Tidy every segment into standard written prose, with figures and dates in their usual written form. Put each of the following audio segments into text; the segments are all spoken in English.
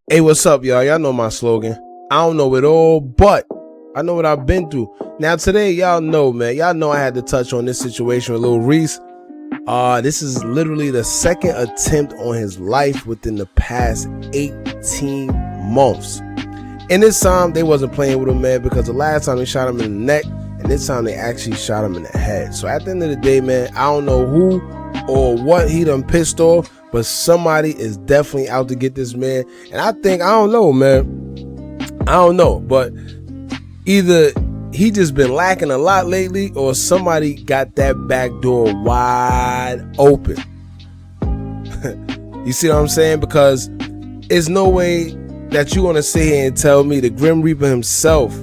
Hey, what's up, y'all? Y'all know my slogan. I don't know it all, but I know what I've been through. Now, today, y'all know, man. Y'all know I had to touch on this situation with Lil Reese. This is literally the second attempt on his life within the past 18 months. And this time, they wasn't playing with him, man, because the last time they shot him in the neck, and this time they actually shot him in the head. So at the end of the day, man, I don't know who or what he done pissed off, but somebody is definitely out to get this man. And I don't know, man. I don't know, but either he just been lacking a lot lately, or somebody got that back door wide open. You see what I'm saying? Because there's no way that you're gonna sit here and tell me the Grim Reaper himself,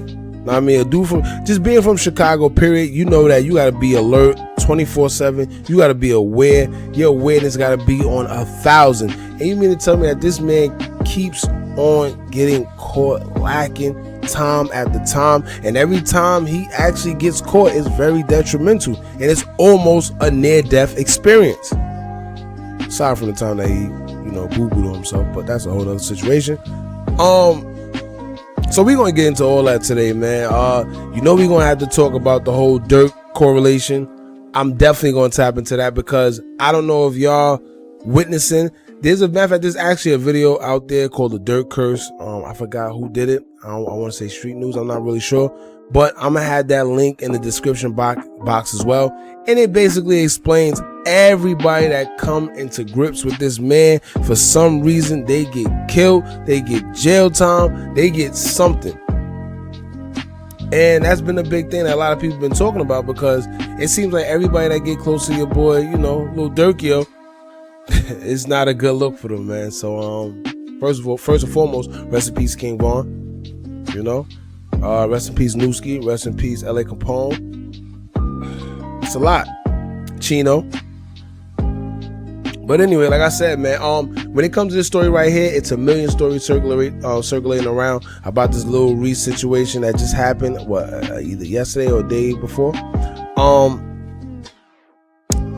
I mean, a dude from just being from Chicago, period, you know that you gotta be alert 24/7. You gotta be aware. Your awareness gotta be on 1,000. And you mean to tell me that this man keeps on getting caught lacking time after time, and every time he actually gets caught, it's very detrimental, and it's almost a near-death experience. Aside from the time that he, boo-booed on himself, but that's a whole other situation. So we're gonna get into all that today, man. We're gonna have to talk about the whole Dirk correlation. I'm definitely gonna tap into that because I don't know if y'all witnessing. There's there's actually a video out there called the Dirk Curse. I forgot who did it. I want to say Street News. I'm not really sure, but I'm gonna have that link in the description box as well. And it basically explains everybody that come into grips with this man. For some reason, they get killed, they get jail time, they get something. And that's been a big thing that a lot of people been talking about, because it seems like everybody that get close to your boy, Lil Durk, it's not a good look for them, man. So first and foremost, rest in peace King Von. Rest in peace Newski, rest in peace LA Capone. It's a lot. Chino. But anyway, like I said, man, when it comes to this story right here, it's a million stories circulating around about this Lil Reese situation that just happened, either yesterday or day before.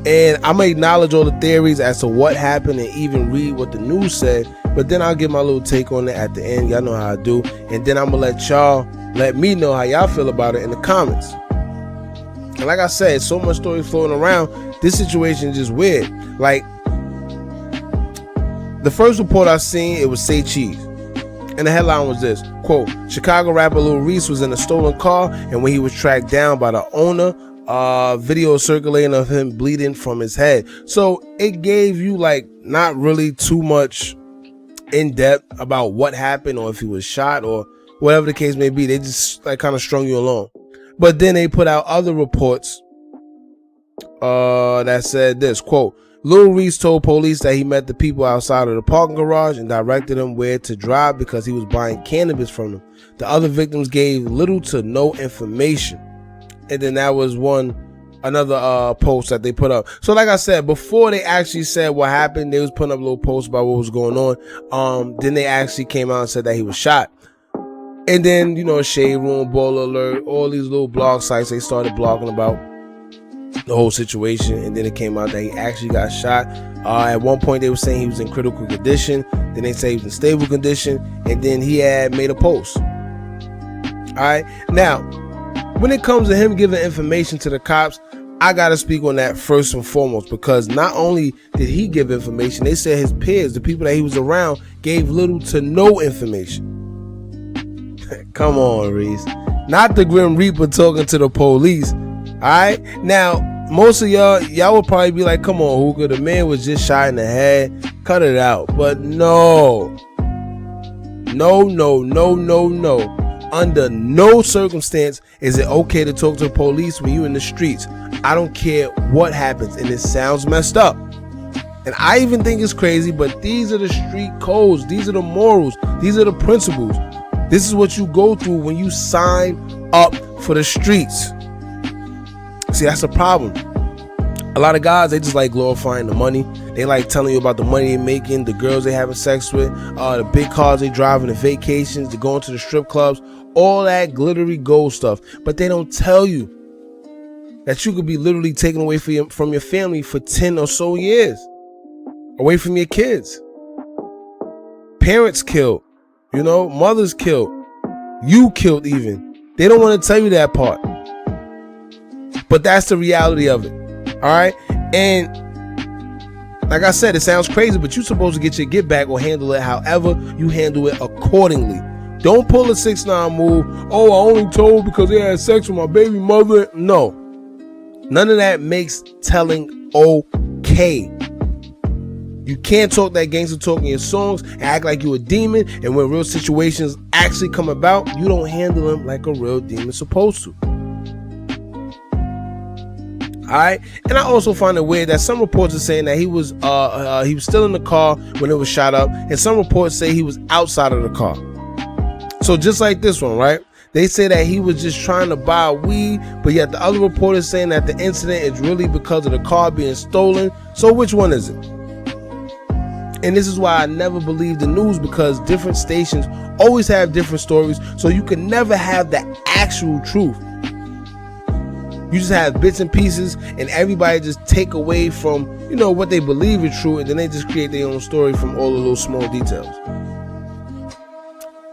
And I'm gonna acknowledge all the theories as to what happened and even read what the news said, but then I'll give my little take on it at the end. Y'all know how I do. And then I'm gonna let me know how y'all feel about it in the comments. And like I said, so much story floating around. This situation is just weird. Like, the first report I seen, it was Say Cheese. And the headline was this, quote, Chicago rapper Lil Reese was in a stolen car, and when he was tracked down by the owner, video circulating of him bleeding from his head. So it gave you not really too much in depth about what happened, or if he was shot, or whatever the case may be. They just kind of strung you along. But then they put out other reports that said this, quote, Lil Reese told police that he met the people outside of the parking garage and directed them where to drive because he was buying cannabis from them. The other victims gave little to no information. And then that was another post that they put up. So like I said, before they actually said what happened, they was putting up little posts about what was going on. Then they actually came out and said that he was shot. And then, Shade Room, Ball Alert, all these little blog sites, they started blogging about the whole situation. And then it came out that he actually got shot. At one point they were saying he was in critical condition. Then they say he was in stable condition. And then he had made a post. All right. Now, when it comes to him giving information to the cops, I gotta speak on that first and foremost, because not only did he give information, they said his peers, the people that he was around, gave little to no information. Come on, Reese. Not the Grim Reaper talking to the police. Alright? Now, most of y'all would probably be like, come on, Hookah, the man was just shot in the head. Cut it out. But no. No. Under no circumstance is it okay to talk to the police when you're in the streets. I don't care what happens, and it sounds messed up. And I even think it's crazy, but these are the street codes. These are the morals. These are the principles. This is what you go through when you sign up for the streets. See, that's the problem. A lot of guys, they just like glorifying the money. They like telling you about the money they're making, the girls they having sex with, the big cars they driving, the vacations, the going to the strip clubs, all that glittery gold stuff. But they don't tell you that you could be literally taken away from your family for 10 or so years. Away from your kids. Parents killed. You know, mothers killed. You killed even. They don't want to tell you that part. But that's the reality of it. All right? And like I said, it sounds crazy, but you're supposed to get your get back or handle it however you handle it accordingly. Don't pull a 6ix9ine move. Oh, I only told because they had sex with my baby mother. No. None of that makes telling okay. You can't talk that gangster talk in your songs and act like you a demon, and when real situations actually come about, you don't handle them like a real demon's supposed to. Alright, and I also find it weird that some reports are saying that he was still in the car when it was shot up, and some reports say he was outside of the car. So just like this one, right? They say that he was just trying to buy weed, but yet the other report is saying that the incident is really because of the car being stolen. So which one is it? And this is why I never believe the news, because different stations always have different stories, so you can never have the actual truth. You just have bits and pieces, and everybody just take away from, you know, what they believe is true, and then they just create their own story from all the little small details.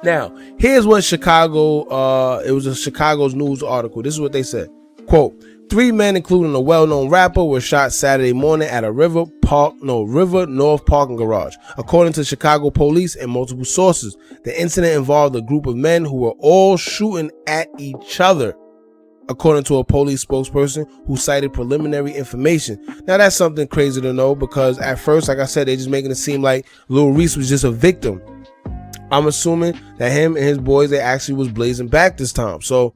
Now, here's what Chicago, it was a Chicago's news article. This is what they said. Quote, 3 men, including a well-known rapper, were shot Saturday morning at a River North parking garage. According to Chicago police and multiple sources, the incident involved a group of men who were all shooting at each other, according to a police spokesperson who cited preliminary information. Now, that's something crazy to know, because at first, like I said, they're just making it seem like Lil Reese was just a victim. I'm assuming that him and his boys, they actually was blazing back this time. So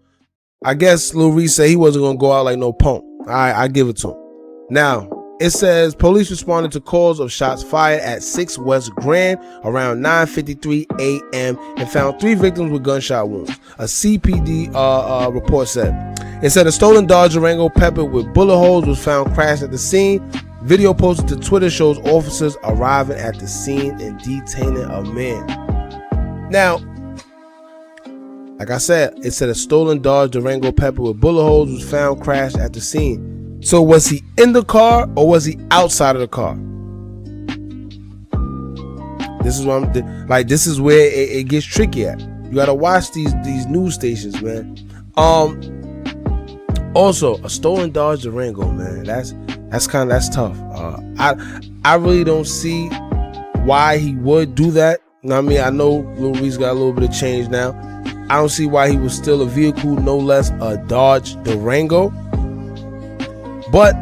I guess Lil Reese said he wasn't going to go out like no punk. I give it to him. Now, it says police responded to calls of shots fired at 6 West Grand around 9:53 a.m. and found 3 victims with gunshot wounds. A CPD report said. It said a stolen Dodge Durango peppered with bullet holes was found crashed at the scene. Video posted to Twitter shows officers arriving at the scene and detaining a man. Now, like I said, it said a stolen Dodge Durango pepper with bullet holes was found crashed at the scene. So was he in the car or was he outside of the car? This is what I'm like. This is where it gets tricky at. You gotta watch these news stations, man. Also, a stolen Dodge Durango, man. That's tough. I really don't see why he would do that. I mean, I know Lil Reese got a little bit of change now. I don't see why he was still a vehicle, no less a Dodge Durango. But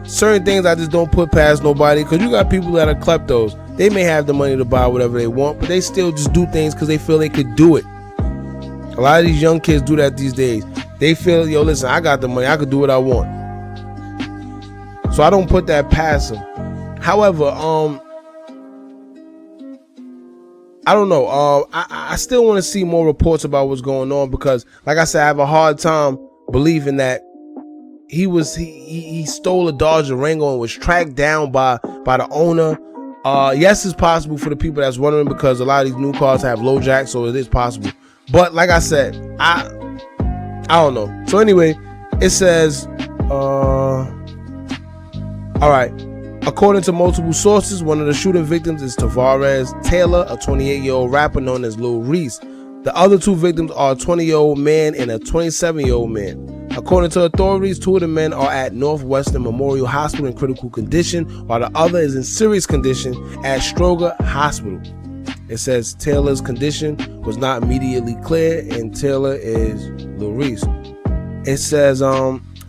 certain things I just don't put past nobody, because you got people that are kleptos. They may have the money to buy whatever they want, but they still just do things because they feel they could do it. A lot of these young kids do that these days. They feel, yo, listen, I got the money, I could do what I want. So I don't put that past them. However, I don't know. I still want to see more reports about what's going on, because, like I said, I have a hard time believing that he stole a Dodge Durango and was tracked down by the owner. Yes, it's possible for the people that's wondering, because a lot of these new cars have low jacks, so it is possible. But like I said, I don't know. So anyway, it says, all right. According to multiple sources, one of the shooting victims is Tavares Taylor, a 28-year-old rapper known as Lil Reese. The other 2 victims are a 20-year-old man and a 27-year-old man. According to authorities, 2 of the men are at Northwestern Memorial Hospital in critical condition, while the other is in serious condition at Stroger Hospital. It says Taylor's condition was not immediately clear, and Taylor is Lil Reese. It says,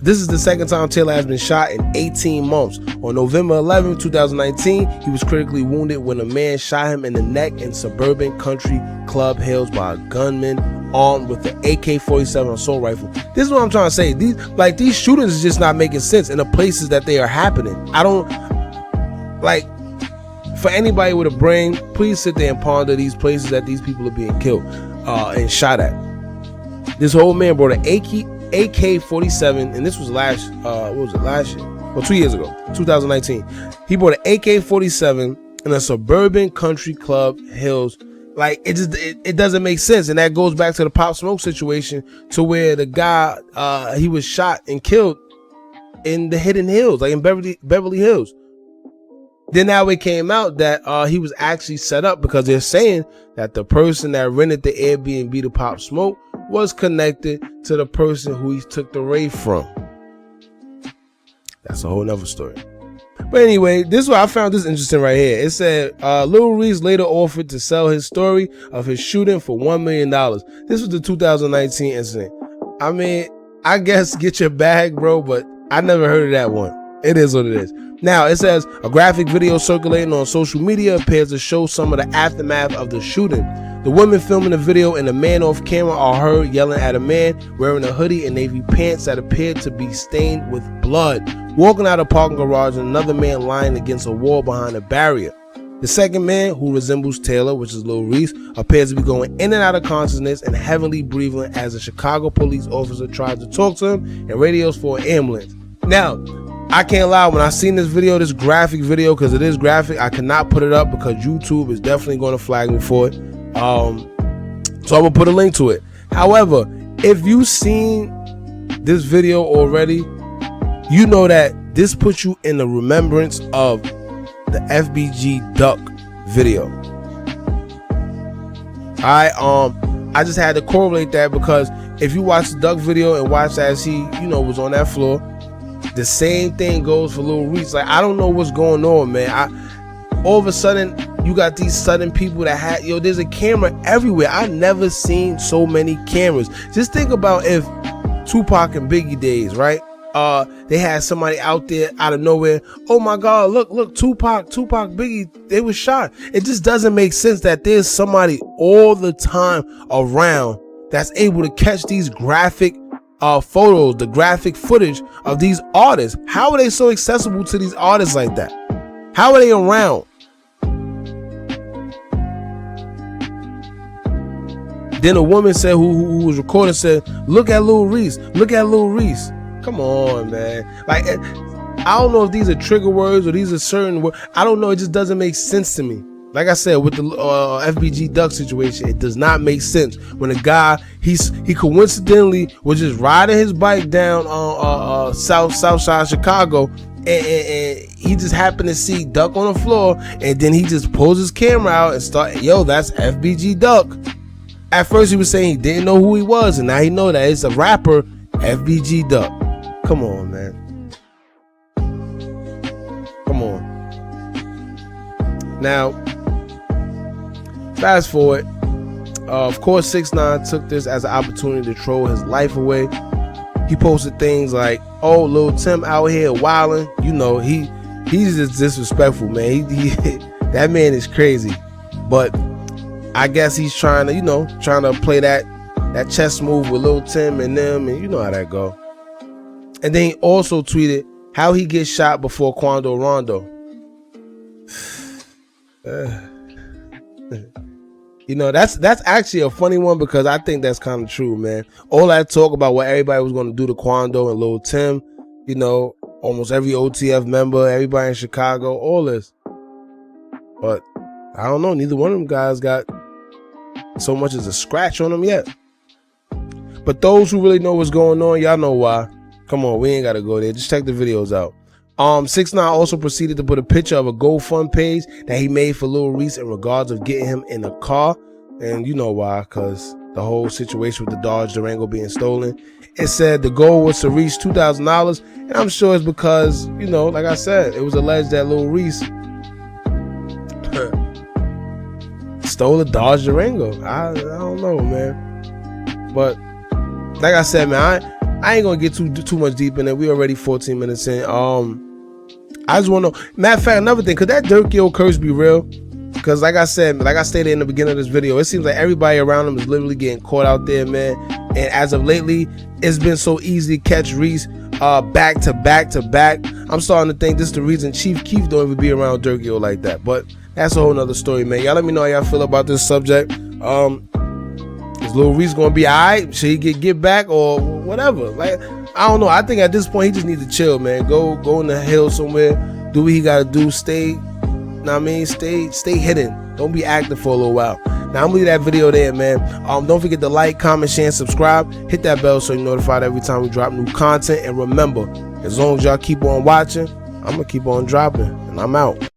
this is the second time Taylor has been shot in 18 months. On November 11, 2019, he was critically wounded when a man shot him in the neck in suburban country club Hills by a gunman armed with an AK-47 assault rifle. This is what I'm trying to say. These shootings is just not making sense in the places that they are happening. I don't, like, for anybody with a brain, please sit there and ponder these places that these people are being killed and shot at. This whole man brought an AK-47, and this was last year? Well, 2 years ago, 2019. He bought an AK-47 in a suburban country club Hills. Like, it doesn't make sense. And that goes back to the Pop Smoke situation, to where the guy, he was shot and killed in the Hidden Hills, like in Beverly Hills. Then now it came out that he was actually set up, because they're saying that the person that rented the Airbnb to Pop Smoke was connected to the person who he took the rave from. That's a whole nother story. But anyway, this is what I found this interesting right here. It said Lil Reese later offered to sell his story of his shooting for $1 million. This was the 2019 incident. I mean, I guess get your bag, bro, but I never heard of that one. It is what it is. Now, it says a graphic video circulating on social media appears to show some of the aftermath of the shooting. The women filming the video and the man off camera are heard yelling at a man wearing a hoodie and navy pants that appeared to be stained with blood, walking out of a parking garage, and another man lying against a wall behind a barrier. The second man, who resembles Taylor, which is Lil Reese, appears to be going in and out of consciousness and heavily breathing as a Chicago police officer tried to talk to him and radios for an ambulance. Now, I can't lie, when I seen this video, this graphic video, because it is graphic, I cannot put it up because YouTube is definitely going to flag me for it. So I'm gonna put a link to it. However, if you've seen this video already, you know that this puts you in the remembrance of the FBG Duck video. I just had to correlate that, because if you watch the Duck video and watch as he, was on that floor, the same thing goes for Lil Reese. Like, I don't know what's going on, man. All of a sudden, you got these sudden people that had, there's a camera everywhere. I never seen so many cameras. Just think about if Tupac and Biggie days, right? They had somebody out there out of nowhere. Oh my God, look, Tupac, Biggie, they was shot. It just doesn't make sense that there's somebody all the time around that's able to catch these graphic photos, the graphic footage of these artists. How are they so accessible to these artists like that? How are they around? Then a woman said, who was recording, said, look at Lil Reese. Look at Lil Reese. Come on, man. Like, I don't know if these are trigger words or these are certain words. I don't know. It just doesn't make sense to me. Like I said, with the FBG Duck situation, it does not make sense when a guy, he coincidentally was just riding his bike down on south side Chicago, and he just happened to see Duck on the floor, and then he just pulls his camera out and start, yo, that's FBG Duck. At first he was saying he didn't know who he was, and now he know that it's a rapper, FBG Duck. Come on, man. Come on. Now, fast forward. Of course, 6ix9ine took this as an opportunity to troll his life away. He posted things like, "Oh, Lil Tim out here wilding." He's just disrespectful, man. He that man is crazy. But I guess he's trying to play that chess move with Lil Tim and them, and you know how that go. And then he also tweeted how he gets shot before Quando Rondo. That's actually a funny one, because I think that's kind of true, man. All that talk about what everybody was going to do to Quando and Lil Tim, almost every OTF member, everybody in Chicago, all this. But I don't know, neither one of them guys got so much as a scratch on them yet. But those who really know what's going on, y'all know why. Come on, we ain't gotta go there. Just check the videos out. 6ix9ine also proceeded to put a picture of a GoFund page that he made for Lil Reese in regards of getting him in a car. And you know why, because the whole situation with the Dodge Durango being stolen. It said the goal was to reach $2,000, and I'm sure it's because, like I said, it was alleged that Lil Reese stole a Dodge Durango. I don't know, man. But like I said, man, I ain't gonna get too much deep in it. We already 14 minutes in. I just want to know. Matter of fact, another thing, could that Dirk Yo curse be real? Because like I stated in the beginning of this video, it seems like everybody around him is literally getting caught out there, man. And as of lately, it's been so easy to catch Reese back to back to back. I'm starting to think this is the reason Chief Keef don't even be around Dirk Yo like that. But that's a whole nother story, man. Y'all let me know how y'all feel about this subject. Is Lil Reese gonna be alright? Should he get back or whatever? Like, I don't know. I think at this point he just needs to chill, man. Go in the hill somewhere. Do what he gotta do. Stay hidden. Don't be active for a little while. Now I'm gonna leave that video there, man. Don't forget to like, comment, share, and subscribe. Hit that bell so you're notified every time we drop new content. And remember, as long as y'all keep on watching, I'm gonna keep on dropping. And I'm out.